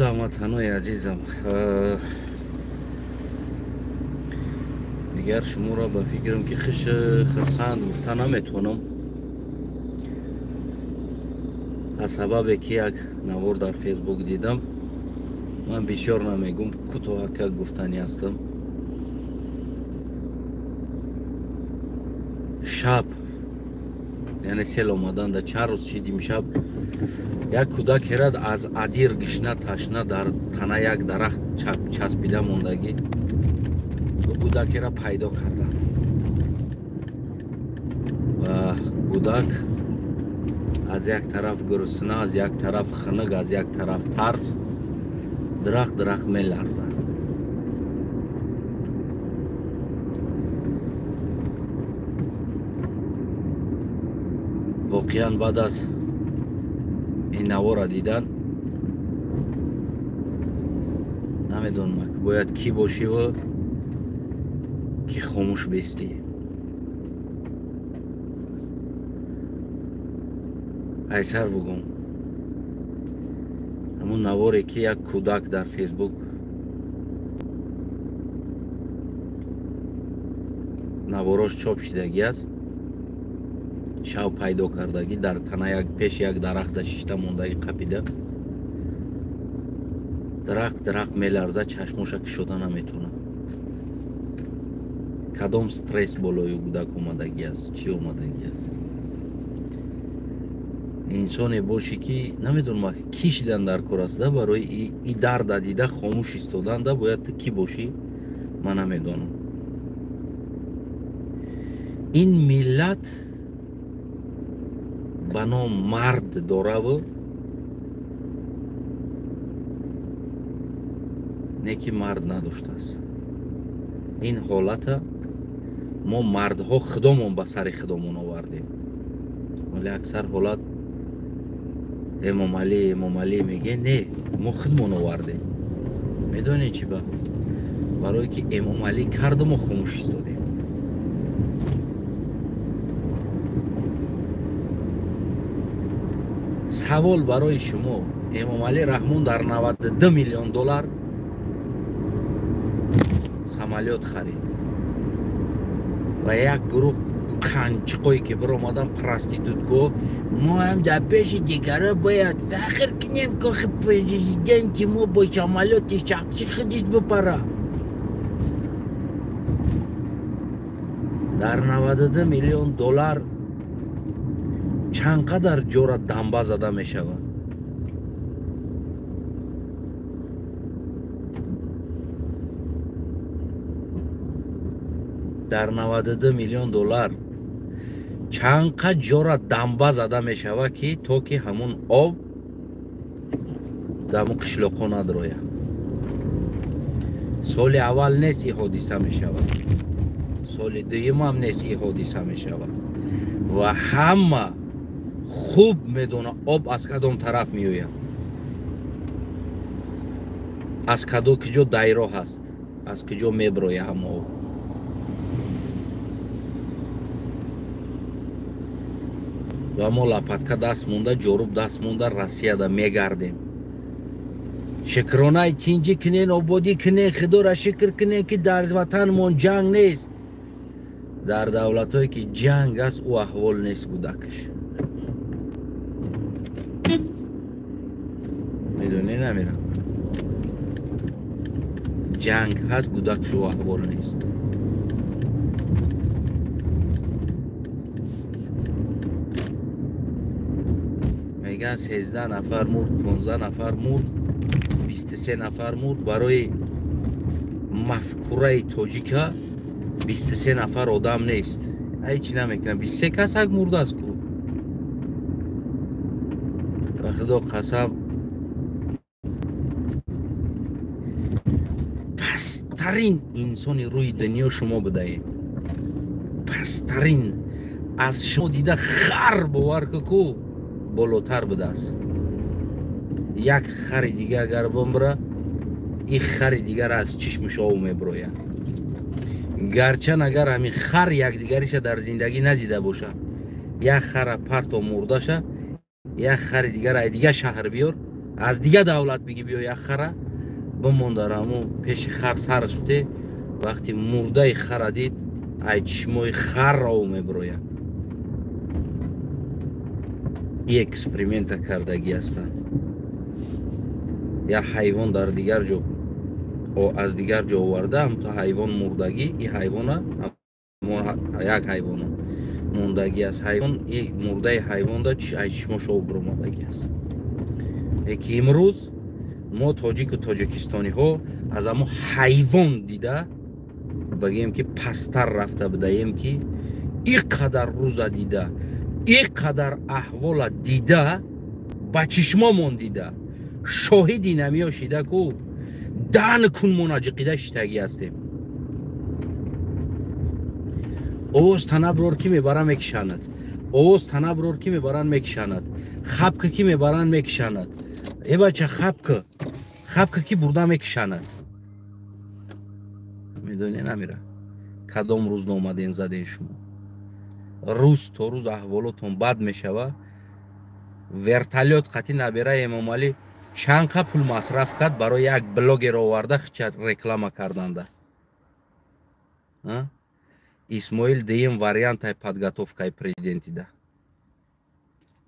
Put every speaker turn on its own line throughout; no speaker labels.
هموطنای عزیزم، دیگر شما را به فکرم که خرسند گفتن نمیتونم، از سبب که یک نوار در فیسبوک دیدم. من بسیار نمیگم، کوتاه که گفتنی هستم. شب یعنی سیل آمدن در چند روز شدیم. شب یک کودک هرد از ادیر گشنه تشنه در تنه یک درخت چسبیده موندگی. کودک را پیدا کردن و کودک از یک طرف گرسنه، از یک طرف خنک، از یک طرف ترس درخت می لرزه. واقعا بعد از این نوار دیدن نمیدونم که باید کی باشی و کی خاموش بیستی. ایسر بگم همون نواری که یک کودک در فیسبوک نواراش چاپ شدگی است، شب پیدا کردگی در تنه پیش یک درخت شیشته موندگی قپیده. درخت میلرزه، چشموش کشیده نمیتونه. کدام استرس بالای کودک اومدگی است، چی اومدگی است. انسانی باشی که نمیدونم کی شدن در کار است برای ای درد دیده خاموش ایستادن ده. باید کی باشی من نمیدونم. این ملت بنا مرد داره و نیکی مرد نداشته است. این حالت ما مردها خودمون به سر خودمون آوردیم، ولی اکثر حالت امام علی میگه نه ما خودمون آوردیم. میدونین چی با؟ برای که امام علی کرد ما خاموش ایستادیم. سوال برای شما، امام علی رحمون در 92 میلیون دلار سمالیات خرید و یک گروه قنچقایی که بر آمدن پرستیتوتگو ما هم در پیش دیگره باید فخر کنیم که پرزیدنت ما با سمالیات شخصی خودش بپره. در 92 میلیون دلار چند قدر جورا دنبه زده می شود. در 92 میلیون دلار چند قدر جورا دنبه زده می شود که تا که همون آب در همون قشلاقا ندرویه. سال اول نیست این حادثه می شود، سال دویم هم نیست این حادثه می شود و همه خوب میدونه آب از کدام طرف میوید، از کدام کجا دایره هست، از کجا میبرویه همه آب. و ما لپتکه دست مونده، جاروب دست مونده، رسیه ده میگردیم. شکرانه تینجی کنین، آبادی کنین، خدا را شکر کنین که در وطنمون جنگ نیست. در دولت هایی که جنگ است او احوال نیست کودکش. میدونی نمیرم جنگ هست کودکش او احوال نیست. میگن 13 نفر مرد، 15 نفر مرد، 23 نفر مرد. برای مفکوره تاجیکا 23 نفر آدم نیست. هیچی نمیکنه. 23 کس اگ مرده است کو. و خدا قسم پسترین انسانی روی دنیا شما بدهید، پسترین از شما دیده خر باور که کو بالاتر بده است. یک خر دیگه اگر بمبره این خر دیگر از چشمش آو میبروید. گرچه اگر همین خر یک دیگریش در زندگی ندیده باشه، یک خر پرت و مرده شه، یک خر دیگر شهر بیار از دیگه دولت میگی بیا یک خره بمون در همون پیش خر سرش بوده وقتی مرده خر دید ای چشمای خر را میبروید. این اکسپریمنت کردگی هستند. یا حیوان در دیگر جو او از دیگر جو آورده هم تا حیوان مردگی این حیوان یک حیوان موندگی است. حیوان این مرده حیوان دا چشماش او برمادگی است. یکی امروز ما تاجیک و تاجیکستانی ها از اما حیوان دیده بگیم که پستر رفته بدهیم که اینقدر روز دیده اینقدر احوال دیده با چشمامون دیده شاهدی نمیا شیده که دهن کن مناجقیده شتگی هستیم. اوز تنبرور کی میبرن میکشاند اوز تنبرور کی میبرن میکشاند خبک کی میبرن میکشاند ای بچه خبک کی برده میکشاند میدونی نمیره کدام روز نامدین زدین شما روز تا روز احوالتون بد میشوه. ورتالیوت قطی نبیره امام علی چند پول مصرف کرد برای یک بلاگر آورده خچه رکلام کردنده. اسماعیل دیم وریانت های подготовкой президенتی ده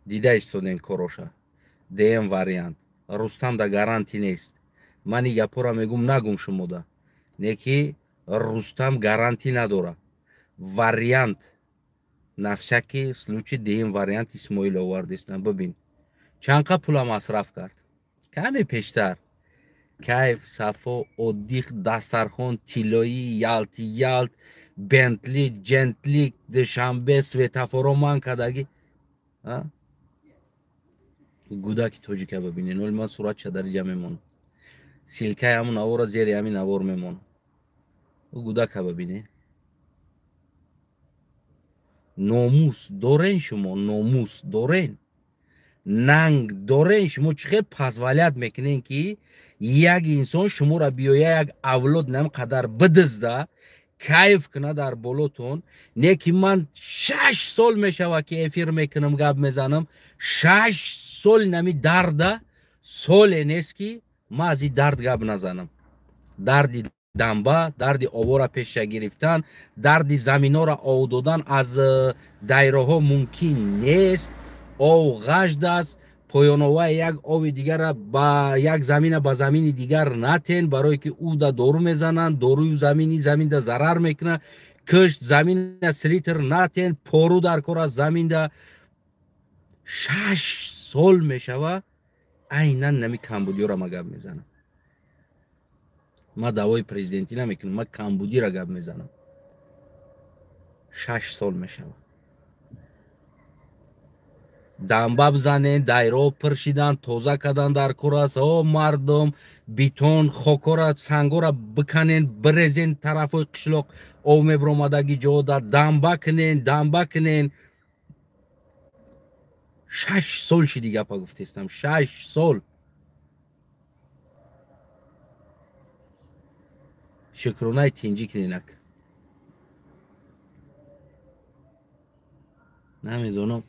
دیده استودن کروشا دیم وریانت رستم ده گارانتی نیست. من این گپورا میگم نگم شما ده نیکی رستم گارانتی نداره وریانت نفسکی سلوچی دیم وریانت اسماعیل آوردستن. ببین چند پول مصرف کرد کمی پیشتر کیف صفا ادیخ دسترخون تیلایی یالت بنتلی جنتلی دشنبه سویتافورومان کداگی گوداکی توجیکه ببینین ولی من صورت چدری جمع میمون سیلکه همون نوار زیر همین نوار میمون او گوداکه ببینین. ناموس دارین شما ناموس دارین ننگ دارین شما چه پسولیت میکنین که یک انسان شما را بیایه یک اولاد نم قدر بدزده کیف کنه در بالاتون نه که من 6 سال میشوه که افیر میکنم گپ میزنم 6 سال نمی درده سال نیست که ما از این درد گپ نزنم. دردی دنبه دردی آوا را پیش گرفتن دردی زمین ها را آو دادن از دایره ها ممکن نیست. آو غشد است پایانوه یک آوی دیگر را با یک زمین با زمین دیگر نتین برای که او دا دورو میزنن دوروی زمین دا ضرر میکنه کشت زمین سلیتر نتین پارو در کار از زمین دا 6 سال میشوه اینا نمی کمبودی را ما گپ میزنم. ما دعوای پریزیدنتی نمیکنم ما کمبودی را گپ میزنم. 6 سال میشوه دنبه بزنین دایره پرشیدن توزه کردن در کراس ها مردم بیتون خاکورا سنگا را بکنین برزین طرف قشلاق او میبرومدگی جودا دنبه کنین 6 سال شی دیگه پا گفتیستم 6 سال شکرونای تینجی کنینک نمیدونم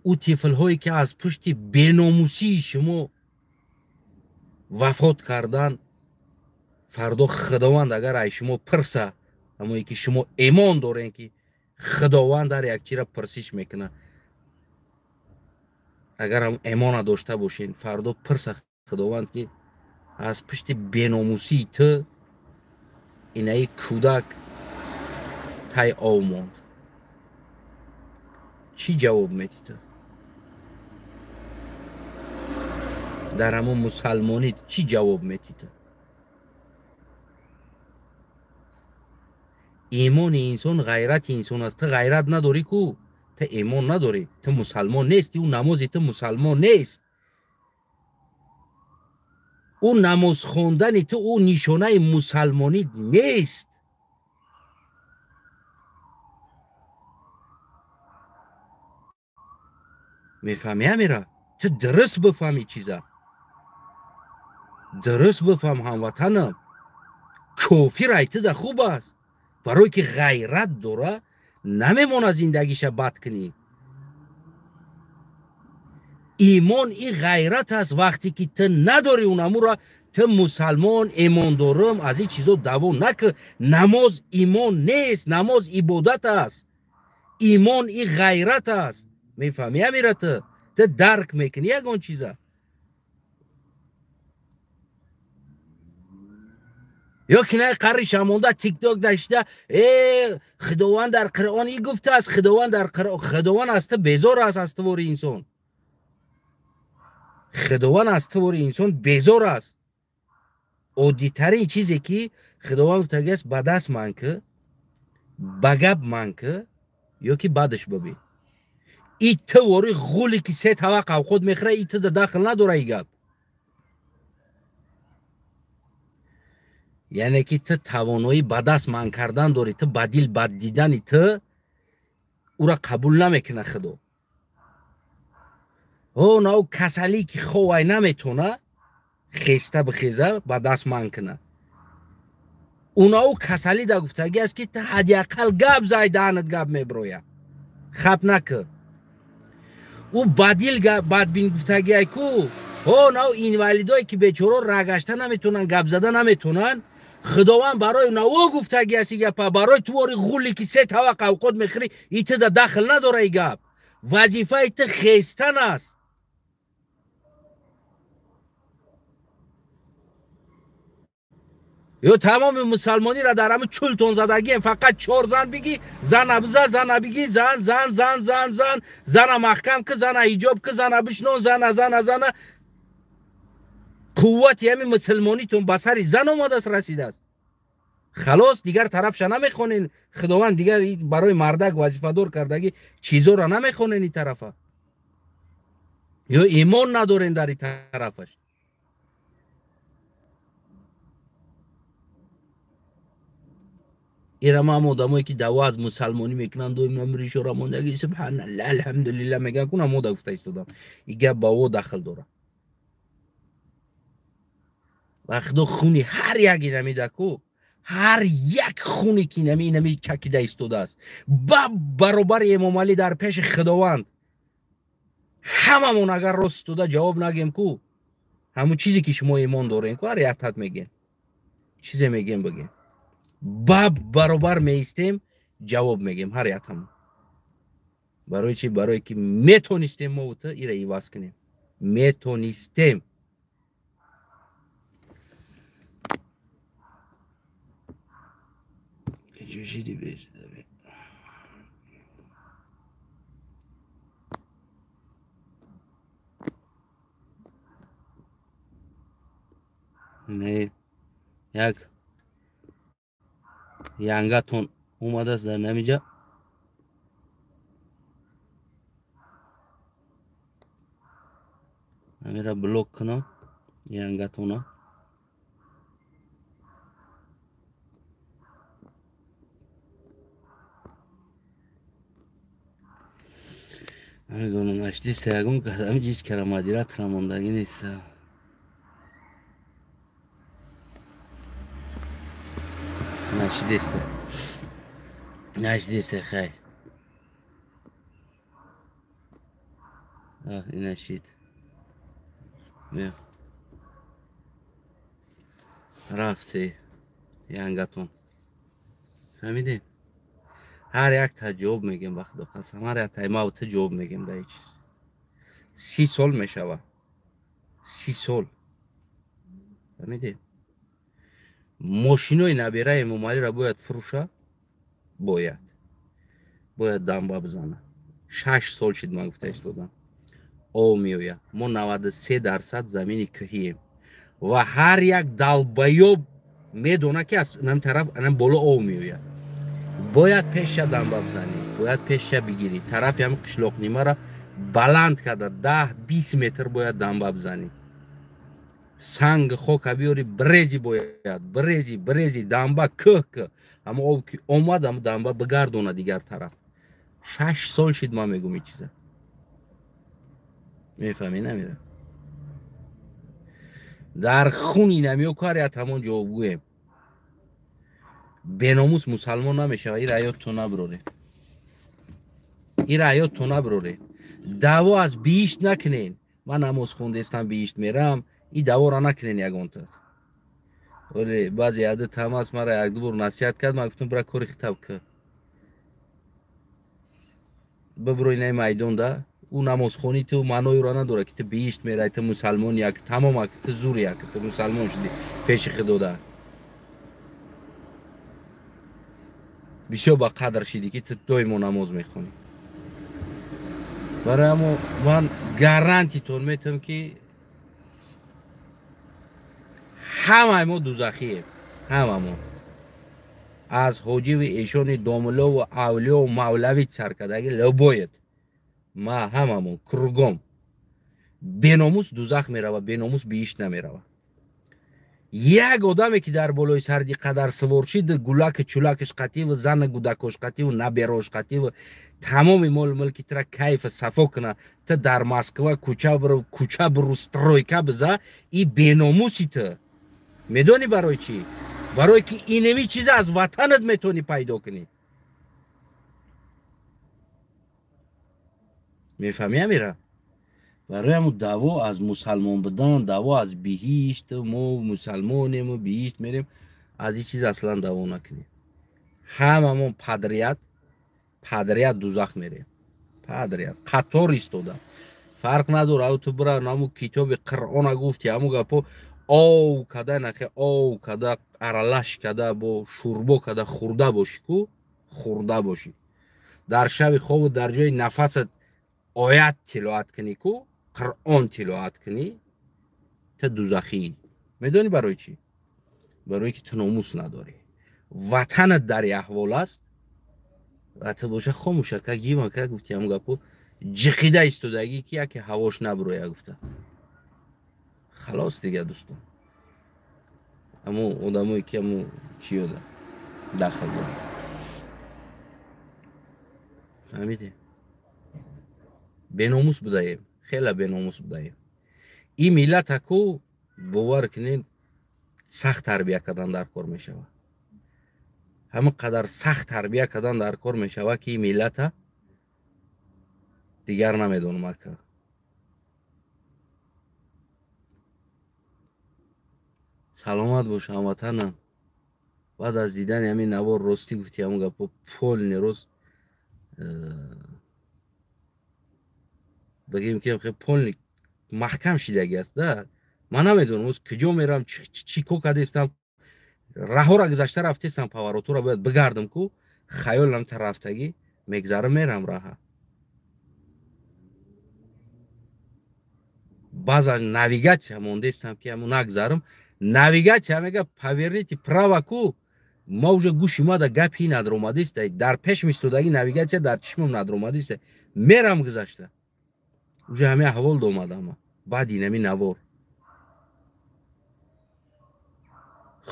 او طفل هایی که از پشت بیناموسی شما وفات کردن فردا خداوند اگر ای شما پرسه اما که شما ایمان دارین که خداوند در یک چی را پرسش میکنه اگر هم ایمان داشته باشین فردا پرسه خداوند که از پشت بیناموسی تو اینای کودک تای آو ماند چی جواب میدی تو در همون مسلمانی چی جواب میدی تو؟ ایمان انسان غیرت انسان است. تو غیرت نداری کو تو ایمان نداری تو مسلمان نیستی. اون نمازی تو مسلمان نیست. اون نماز خوندن تو اون نشانه مسلمانی نیست. میفهمی امیره؟ تو درست بفهمی چیزا درست بفهم هموطنم کافی رایت ده خوب است برای که غیرت داره نمیمونه زندگیش بد کنی. ایمان این غیرت است. وقتی که تو نداری اونمو را تو مسلمان ایمان دارم از این چیزا دعوا نکن. نماز ایمان نیست، نماز عبادت است. ایمان این غیرت است. میفهمی امیره؟ تو درک میکنی یگان چیزه. یا که نه قرر شمانده تیک تاک داشته خداوند در قرآن ای گفته است، خداوند در قرآن، خداوند از تو بیزار است از تو انسان. خداوند از تو انسان بیزار است. عادی ترین چیزی که خداوند تگست به دست من که بگب من که یا که بعدش ببین ای تو واری غولی که سه توقع خود میخره ای تو داخل نداره ای گب. یعنی که تو توانایی به دست من کردن داری، تو بدیل بد دیدنی تو او را قبول نمیکنه خدا. او کسلی که خواه نمیتونه خیسته بخیزه به دست من کنه. او کسلی دا گفتگی است که تو حدی اقل گب زایدانت گب میبرویه خب نکه. او بدیل بدبین گفتگی ای کو این والیدایی که بیچاره رگشته نمیتونن گب زده نمیتونن، خداوند برای نوا گفتگی است گپ برای تو واری غولی که سه توقع اوقات میخری ایت دا دخل نداره ای گپ. وظیفه ایت خیستن است. یا تمام مسلمانی را در همه چلتون زدگی فقط 4 زن بگی زن بزه، زن بگی زن زن زن زن زن زن محکم که زن حجاب که زن بشنون زن قوت یمی مسلمانی تون بسری زن اومده است رسیده است. خلاص دیگر طرفش نمیخونین. خداوند دیگر برای مردک وظیفه دار کردگی چیزو را نمیخونین این طرفه. یا ایمان ندارین در این طرفش. ایرم هم آدمایی که دعوا از مسلمانی میکنن دویم نمریشو را موندگی سبحان الله الحمدلله میگن کنم مودا گفته ایستادم ایگه باو داخل داره و خدا خونی هر یکی نمیده کو هر یک خونی که نمی چکیده ایستاده است برابر امام علی در پیش خداوند. هممون اگر راست استاده جواب نگیم کو همون چیزی که شما ایمان دارین کو هر یکت میگین چیزی میگیم بگیم برابر میستیم جواب میگیم هر یکم. برای چی؟ برای که میتونستیم ما تو ایره ایواز کنیم. میتونستیم. جوشیدی بیشتر نه یک ینگتون اومده است در نمیجا همین را بلوک کنم ینگتونه همین نشتی سیگون که همین چیز کرم مدیرت رماندگی نیست. نشدیسته خیلی این نشید بیا رفتی ینگتون فهمیدین هر یک تا جواب میگیم وقت دو قسم هر یک تا ما تا جواب میگیم در چیز 30 سال میشوه 30 سال فهمیدین ماشینوی نبیره امام علی را باید فروشه باید دنبه بزنه 6 سال شد من گفته ایستادم او میویه ما 93% زمین کهیم و هر یک دلبیوب میدونه که از نم طرف انم بالا او میویه باید پیش دنبه بزنی باید پیش بگیری طرف هم قشلاق نیمه را بلند کرده 10-20 متر باید دنبه بزنی سنگ خوک بیاری بریزی باید بریزی دنبه که اما او که اومد هم دنبه بگردونه دیگر طرف 6 سال شد ما میگم این چیزه میفهمی نمیره در خونی نمیو کاریت همون جوابگویم بناموس مسلمان نمیشه این رایات تو نبروره دعوا از بیش نکنین من نماز خوندستم بیشت میرم این دعوا را نکنین یگان تا ولی بعضی عادت هم است مرا یک دو بار نصیحت کرد من گفتم برای کاری خطاب که ببروی نه میدان ده او نماز خونی تو معنای را نداره که تو بیشت میره تو مسلمان یک تمام تو زور یک تو مسلمان شدی پیش خدا ده بیشتر با قدر شدی که تو دویمو نماز میخونی برای اما من گارانتی تون میتونم که همه ما دوزخیه همه ما از حاجی و ایشان داملا و اولیا و مولوی سرکدگی لباید ما همه ما کرگم بیناموس دوزخ میره و بیناموس بیشت نمیره یک آدمی که در بالای سردی قدر سوار شد گلک چولکش قطعی و زن گودکش قطعی و نبیراش قطعی و تمام مال ملکی ترا کیف صفا کنه تا در مسکو کوچه برو سترویکه بزه ای بیناموسی تو میدونی برای چی؟ برای که اینمی چیز از وطنت میتونی پیدا کنی میفهمی امیره؟ برای همون دعوا از مسلمان بدن دعوا از بهشت ما مسلمانیم و بهشت میریم از این چیز اصلا دعوا نکنیم هممون پدریت دوزخ میریم پدریت قطار ایستاده فرق نداره او تو برا نمو کتاب قرآن گفتی همو گپو او کده نخه او کده ارالش کده با شوربا کده خورده باشی کو خورده باشی در شب خواب در جای نفست آیت تلاوت کنی کو قرآن تلاوت کنی تا دوزخی میدونی برای چی؟ برای که تو ناموس نداری وطنت در احوال است و تو باشه خاموشه که جیما که گفتی همو گپو جقیده ایستادگی که یکی هواش نبرویه گفته خلاص دیگه دوستان همو آدمایی که همو چی یاده دخل داره فهمیده بیناموس بدهیم خیلی بیناموس بدهیم این ملت اکو باور کنین سخت تربیه کردن در کار می شود همه قدر سخت تربیه کردن در کار می شود که این ملت دیگر نمیدونم که سلامت باش هموطنم بعد از دیدن همین نوار راستی گفتی همون گپا پول نیروز بگیم که خیلی پول محکم شدگی است ده من نمیدونم از کجا میرم چی کو کردستم راه را گذشته رفتستم پاوراتو را باید بگردم کو خیالم تا رفتگی میگذارم میرم راه база навигация мондестам ки аму нагзарам навигация мега поверните право ку ма уже гӯши мада гапи надромадист дар пеш мистодаги навигация дар чишмам надромадист мерам гузашта уже ҳаме аҳвол домадам баъд инами навор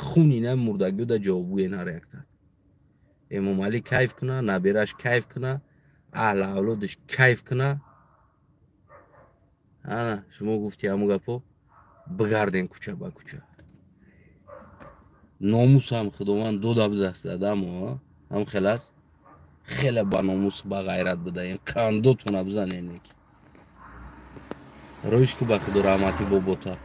хуни нам мурдагида ҷавобуе наректад эмомалӣ кайф куна набираш кайф куна аҳли авлодиш кайф куна шумо гуфти ҳаму гапо бигардем кӯча ба кӯча номусам худованд дода бидаст адамо ҳам хелас хеле ба номус ба ғайрат бидаем қандотона бизанем роиш ки ба худо раҳмати бобота